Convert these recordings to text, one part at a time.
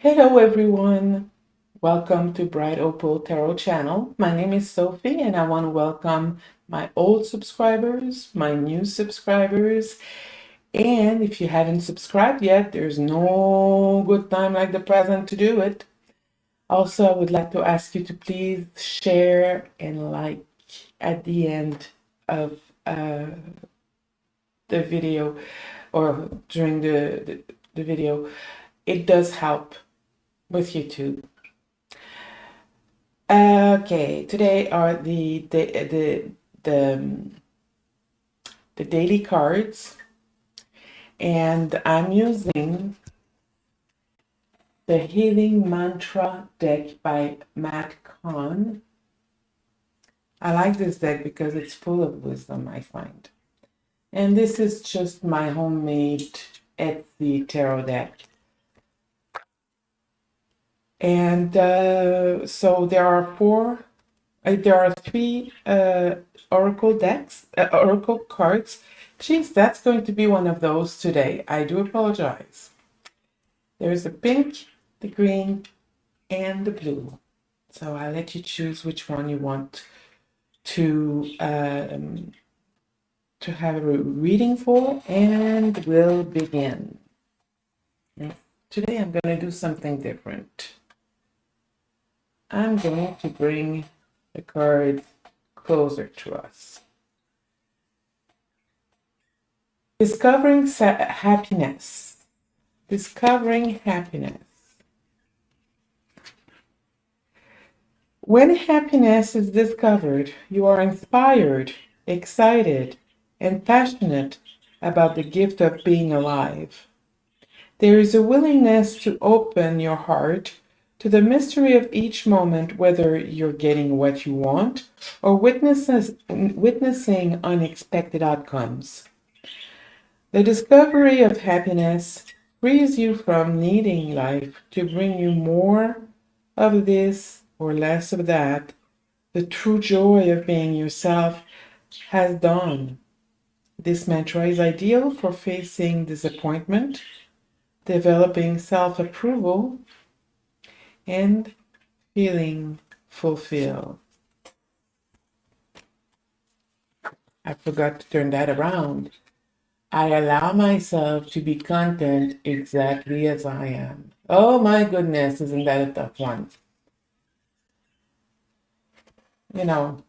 Hello everyone, welcome to Bright Opal Tarot channel. My name is Sophie and I want to welcome my old subscribers, my new subscribers, and if you haven't subscribed yet, there's no good time like the present to do it. Also, I would like to ask you to please share and like at the end of uh, the video or during the video. It does help with YouTube. Okay, today are the the daily cards, and I'm using the Healing Mantra deck by Matt Kahn. I like this deck because it's full of wisdom, I find. And this is just my homemade Etsy tarot deck. And so there are three oracle decks, oracle cards. Geez, that's going to be one of those today. I do apologize. There's the pink, the green, and the blue. So I'll let you choose which one you want to have a reading for, and we'll begin. Today I'm going to do something different. I'm going to bring the cards closer to us. Discovering happiness. Discovering happiness. When happiness is discovered, you are inspired, excited, and passionate about the gift of being alive. There is a willingness to open your heart to the mystery of each moment, whether you're getting what you want or witnessing unexpected outcomes. The discovery of happiness frees you from needing life to bring you more of this or less of that. The true joy of being yourself has dawned. This mantra is ideal for facing disappointment, developing self-approval, and feeling fulfilled. I forgot to turn that around. I allow myself to be content exactly as I am. Oh my goodness, isn't that a tough one? You know,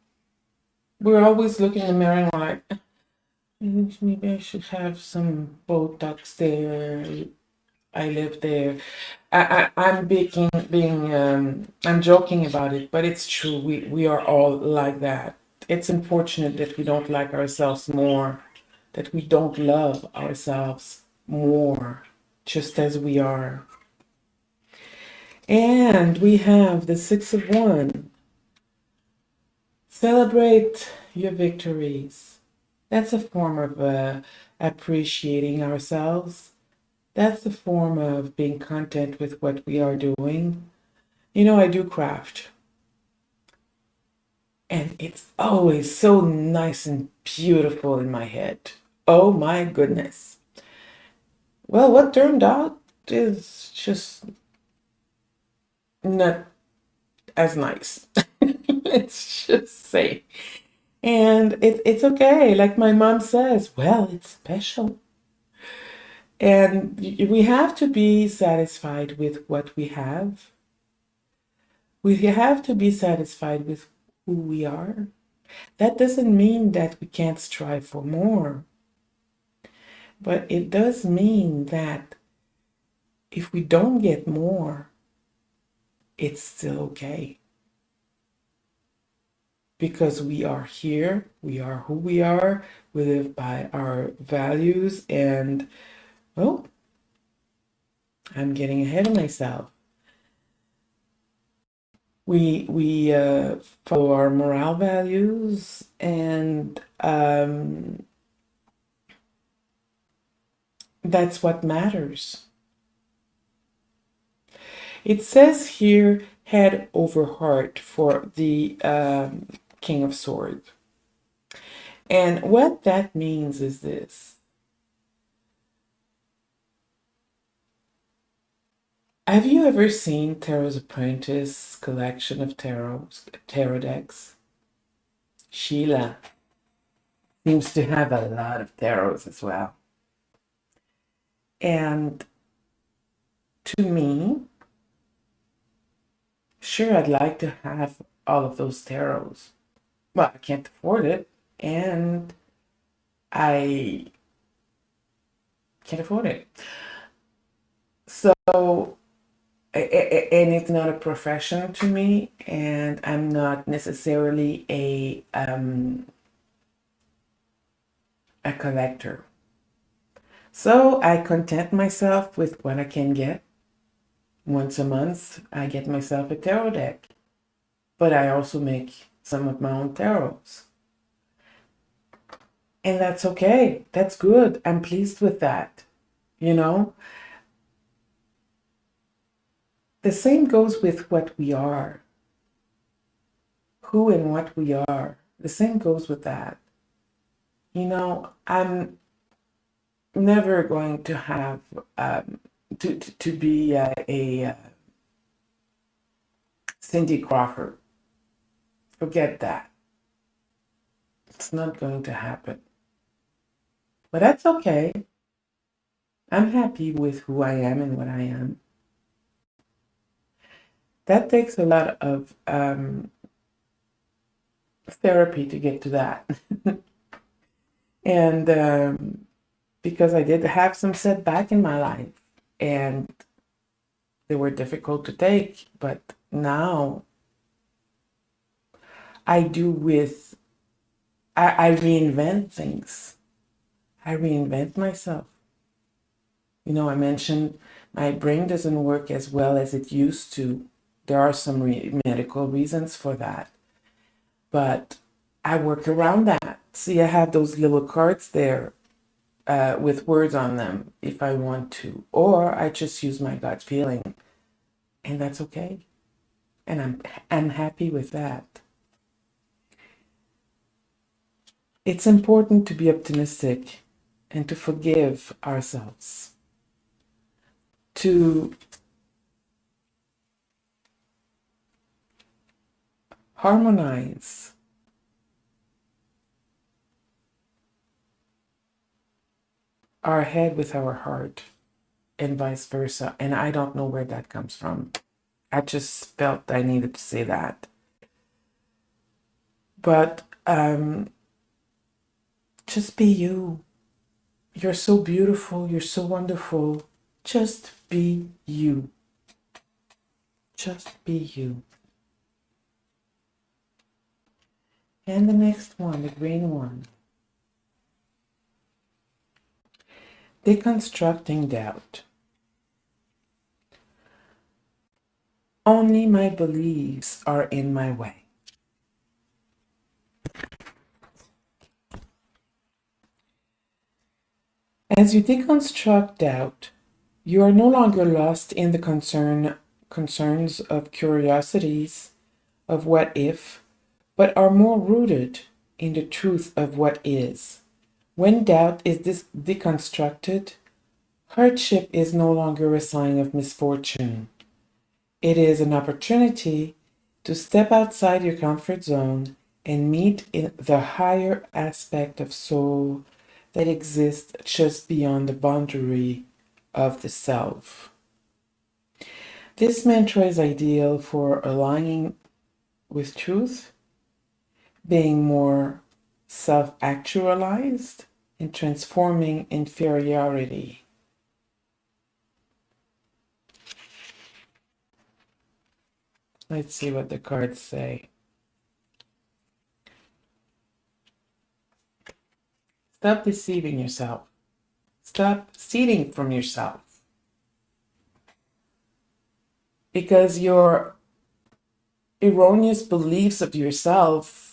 we're always looking in the mirror and like, maybe I should have some Botox there. I live there. I'm joking about it, but it's true. We are all like that. It's unfortunate that we don't like ourselves more, that we don't love ourselves more, just as we are. And we have the Six of Wands. Celebrate your victories. That's a form of appreciating ourselves. That's the form of being content with what we are doing. You know, I do craft, and it's always so nice and beautiful in my head. Oh my goodness. Well, what turned out is just not as nice. It's just say. And it's okay. Like my mom says, well, it's special. And we have to be satisfied with what we have. We have to be satisfied with who we are. That doesn't mean that we can't strive for more, but it does mean that if we don't get more, it's still okay. Because we are here, we are who we are, we live by our values, and, well, I'm getting ahead of myself. We follow our moral values, and that's what matters. It says here head over heart for the King of Swords. And what that means is this. Have you ever seen Tarot's Apprentice collection of tarot decks? Sheila seems to have a lot of tarots as well. And to me, sure, I'd like to have all of those tarots. Well, I can't afford it, and I can't afford it. So, and it's not a profession to me, and I'm not necessarily a collector. So I content myself with what I can get. Once a month, I get myself a tarot deck, but I also make some of my own tarots. And that's okay. That's good. I'm pleased with that. You know, the same goes with what we are, who and what we are. The same goes with that. You know, I'm never going to have to be a Cindy Crawford. Forget that. It's not going to happen. But that's okay. I'm happy with who I am and what I am. That takes a lot of therapy to get to that. And because I did have some setback in my life and they were difficult to take, but now I do with, I reinvent things. I reinvent myself. You know, I mentioned my brain doesn't work as well as it used to. There are some medical reasons for that. But I work around that. See, I have those little cards there with words on them if I want to. Or I just use my gut feeling. And that's okay. And I'm happy with that. It's important to be optimistic and to forgive ourselves. To harmonize our head with our heart and vice versa. And I don't know where that comes from. I just felt I needed to say that. But just be you. You're so beautiful. You're so wonderful. Just be you. Just be you. And the next one, the green one. Deconstructing doubt. Only my beliefs are in my way. As you deconstruct doubt, you are no longer lost in the concerns of curiosities of what if, but are more rooted in the truth of what is. When doubt is deconstructed, hardship is no longer a sign of misfortune. It is an opportunity to step outside your comfort zone and meet in the higher aspect of soul that exists just beyond the boundary of the self. This mantra is ideal for aligning with truth, being more self-actualized, and transforming inferiority. Let's see what the cards say. Stop deceiving yourself. Stop stealing from yourself. Because your erroneous beliefs of yourself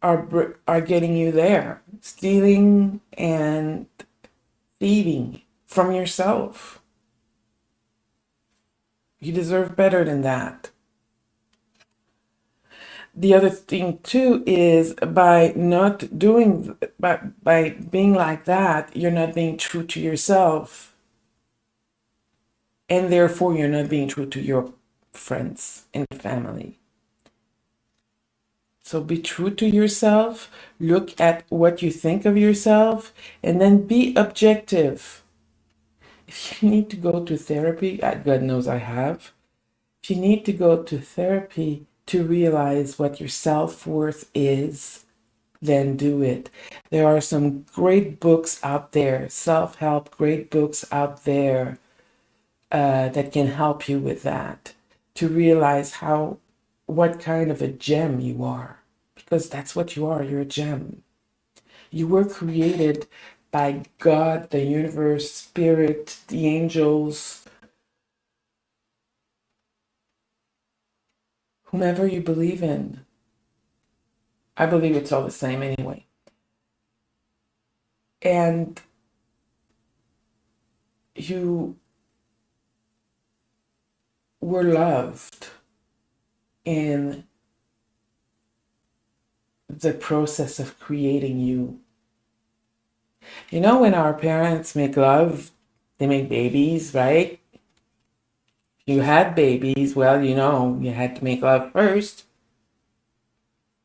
are getting you there. Stealing and thieving from yourself. You deserve better than that. The other thing too is by not doing, by being like that, you're not being true to yourself. and therefore you're not being true to your friends and family. So be true to yourself, look at what you think of yourself, and then be objective. If you need to go to therapy, God knows I have. If you need to go to therapy to realize what your self-worth is, then do it. There are some great books out there, self-help, great books out there that can help you with that, to realize what kind of a gem you are, because that's what you are. You're a gem. You were created by God, the universe, spirit, the angels, whomever you believe in. I believe it's all the same anyway. And you were loved in the process of creating you. You know, when our parents make love, they make babies, right? You had babies, well, you know, you had to make love first.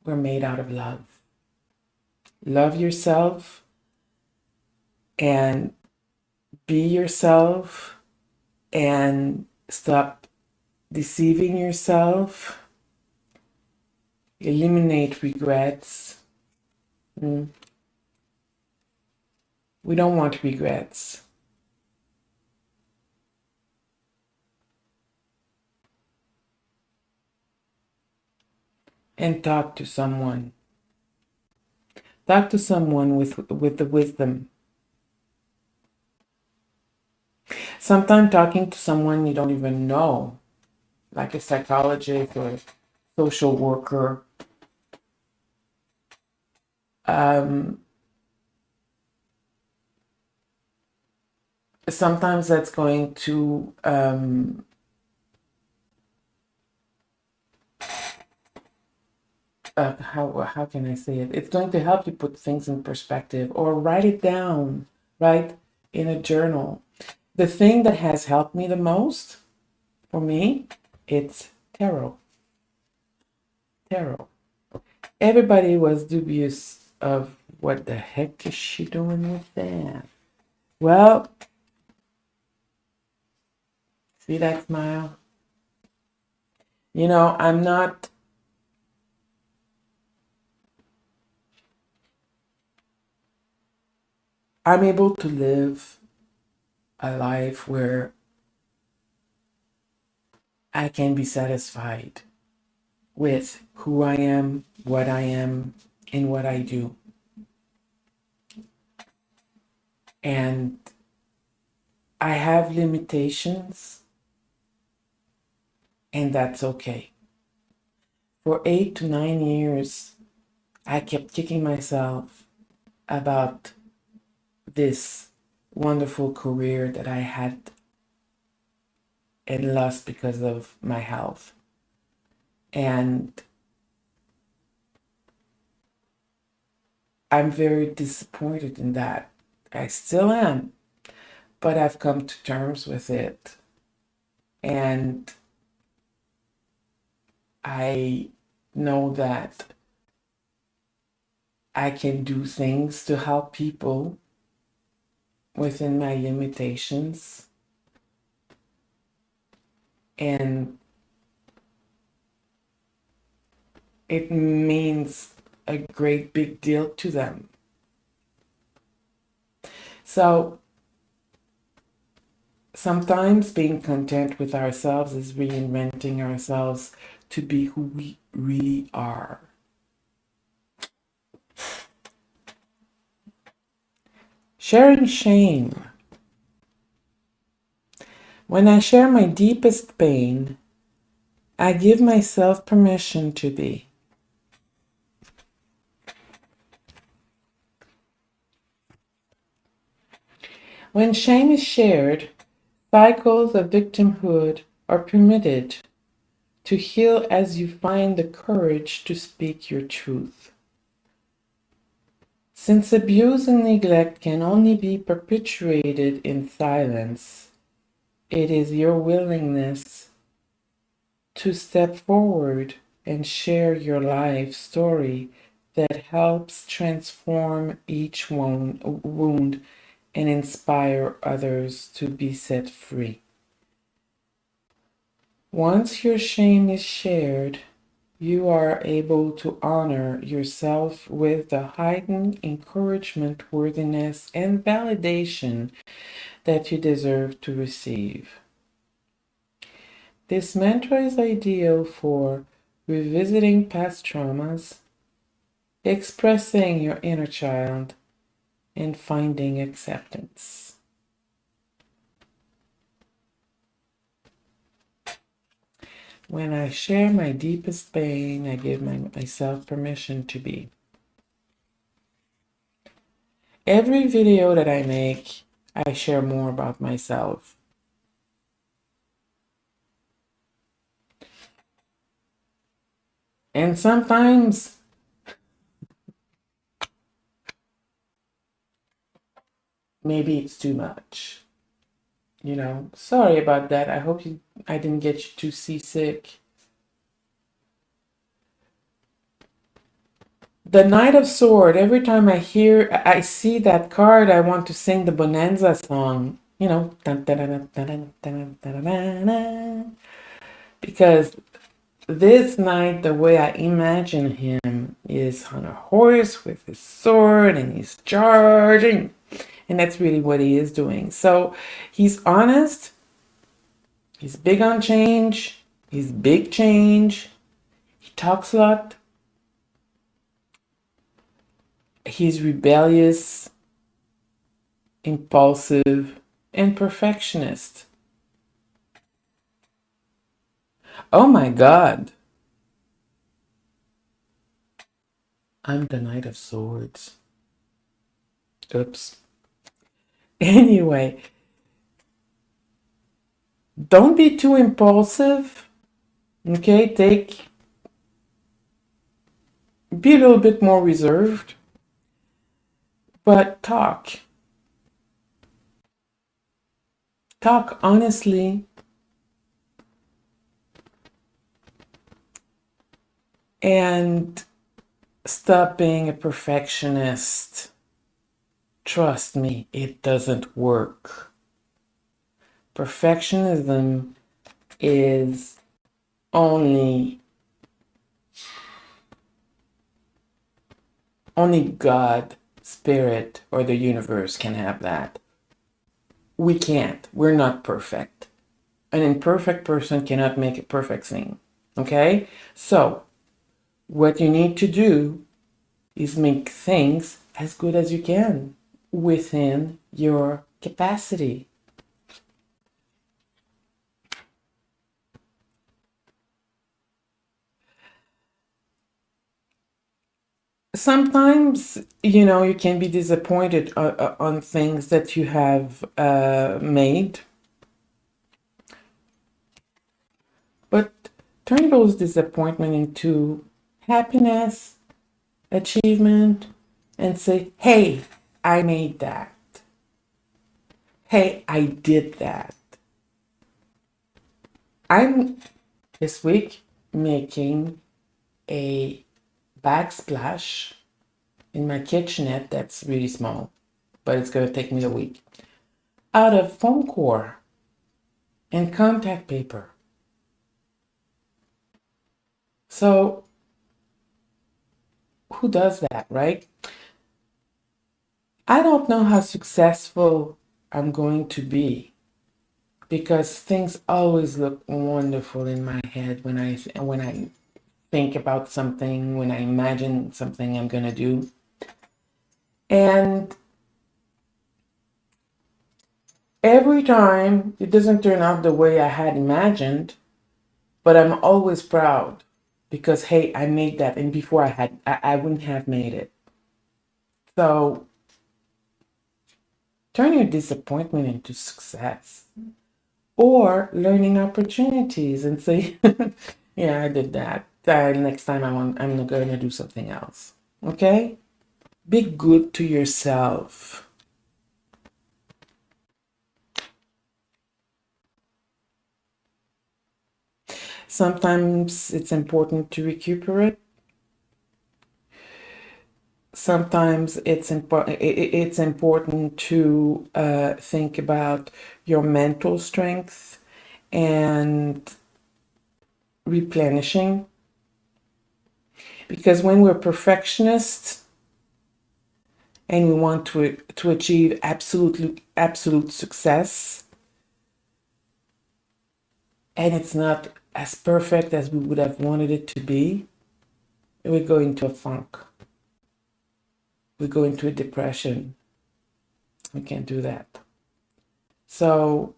We're made out of love. Love yourself and be yourself and stop deceiving yourself. Eliminate regrets. We don't want regrets. And talk to someone. Talk to someone with the wisdom. Sometimes talking to someone you don't even know, like a psychologist or a social worker, sometimes that's going to how can I say it? It's going to help you put things in perspective or write it down, right, in a journal. The thing that has helped me the most, for me, it's tarot. Tarot. Everybody was dubious of what the heck is she doing with that? Well, see that smile? You know, I'm able to live a life where I can be satisfied with who I am, and what I do. And I have limitations, and that's okay. For 8 to 9 years, I kept kicking myself about this wonderful career that I had and lost because of my health. And I'm very disappointed in that. I still am, but I've come to terms with it. And I know that I can do things to help people within my limitations. And it means a great big deal to them. So sometimes being content with ourselves is reinventing ourselves to be who we really are. Sharing shame. When I share my deepest pain, I give myself permission to be. When shame is shared, cycles of victimhood are permitted to heal as you find the courage to speak your truth. Since abuse and neglect can only be perpetuated in silence, It is your willingness to step forward and share your life story that helps transform each wound and inspire others to be set free. Once your shame is shared, you are able to honor yourself with the heightened encouragement, worthiness, and validation that you deserve to receive. This mantra is ideal for revisiting past traumas, expressing your inner child, and finding acceptance. When I share my deepest pain, I give myself permission to be. Every video that I make, I share more about myself. And sometimes maybe it's too much. Sorry about that. I hope I didn't get you too seasick. The Knight of Sword, every time I see that card, I want to sing the Bonanza song. Because this knight, the way I imagine him, is on a horse with his sword and he's charging. And that's really what he is doing. So he's honest. He's big on change. He's big change. He talks a lot. He's rebellious, impulsive, and perfectionist. Oh my God. I'm the Knight of Swords. Oops. Anyway, don't be too impulsive. Okay, be a little bit more reserved, but talk. Talk honestly and stop being a perfectionist. Trust me, it doesn't work. Perfectionism is only God, spirit, or the universe can have that. We can't. We're not perfect. An imperfect person cannot make a perfect thing. Okay? So, what you need to do is make things as good as you can within your capacity. Sometimes, you can be disappointed on things that you have made, but turn those disappointment into happiness, achievement, and say, hey, I made that. Hey, I did that. I'm this week making a backsplash in my kitchenette that's really small, but it's going to take me a week, out of foam core and contact paper. So who does that, right? I don't know how successful I'm going to be because things always look wonderful in my head when I think about something, when I imagine something I'm going to do. And every time it doesn't turn out the way I had imagined, but I'm always proud because, hey, I made that. And before I wouldn't have made it. So turn your disappointment into success or learning opportunities and say, yeah, I did that. Next time I'm going to do something else. Okay? Be good to yourself. Sometimes it's important to recuperate. Sometimes it's important to think about your mental strength and replenishing. Because when we're perfectionists and we want to achieve absolute success, and it's not as perfect as we would have wanted it to be, we go into a funk. We go into a depression. We can't do that. So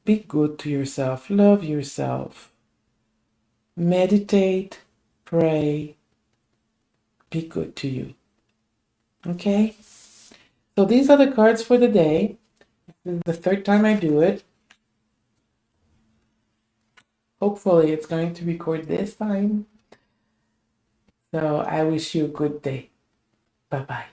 be good to yourself. Love yourself. Meditate. Pray. Be good to you. Okay? So these are the cards for the day. This is the third time I do it. Hopefully it's going to record this time. So I wish you a good day. Bye-bye.